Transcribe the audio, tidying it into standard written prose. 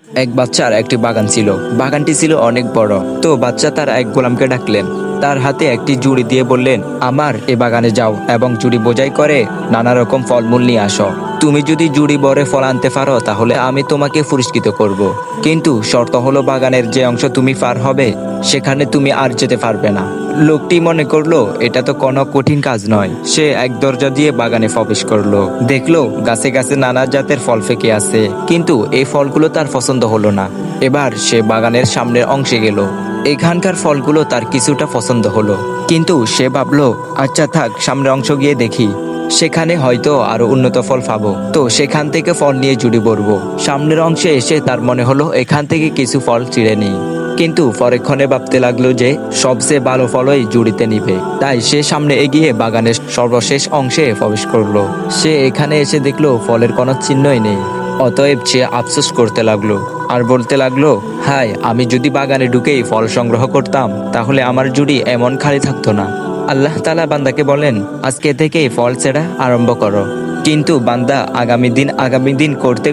এক বাচ্চার একটি বাগান ছিল। বাগানটি ছিল অনেক বড়। তো বাচ্চা তার এক গোলামকে ডাকলেন, তার হাতে একটি জুড়ি দিয়ে বললেন, আমার এ বাগানে যাও এবং জুড়ি বোঝাই করে নানা রকম ফলমূল নিয়ে আসো। তুমি যদি জুড়ি ভরে ফল আনতে পারো তাহলে আমি তোমাকে পুরস্কৃত করব। কিন্তু শর্ত হলো বাগানের যে অংশ তুমি পার হবে সেখানে তুমি আর যেতে পারবে না। লোকটি মনে করলো এটা তো কোনো কঠিন কাজ নয়। সে এক দরজা দিয়ে বাগানে প্রবেশ করলো। দেখলো গাছে গাছে নানা জাতের ফল ফেঁকে আছে, কিন্তু এই ফলগুলো তার পছন্দ হলো না। এবার সে বাগানের সামনের অংশে গেল। এখানকার ফলগুলো তার কিছুটা পছন্দ হলো, কিন্তু সে ভাবলো আচ্ছা থাক, সামনের অংশ গিয়ে দেখি, সেখানে হয়তো আরো উন্নত ফল পাবো। তো সেখান থেকে ফল নিয়ে জুড়ি ভরবো। সামনের অংশে এসে তার মনে হলো এখান থেকে কিছু ফল চিড়ে নিই, কিন্তু পরক্ষণে ভাবতে লাগলো যে সবচেয়ে ভালো ফলই জুড়িতে নিবে। তাই সে সামনে এগিয়ে বাগানের সর্বশেষ অংশে প্রবেশ করলো। সে এখানে এসে দেখলো ফলের কোনো চিহ্নই নেই। অতএব সে আফসোস করতে লাগলো আর বলতে লাগলো, হায়, আমি যদি বাগানে ঢুকেই ফল সংগ্রহ করতাম তাহলে আমার জুড়ি এমন খালি থাকতো না। আল্লাহ তাআলা বান্দাকে বলেন, আজকে থেকেই ফল ছেঁড়া আরম্ভ করো। কিন্তু বান্দা আগামী দিন করতে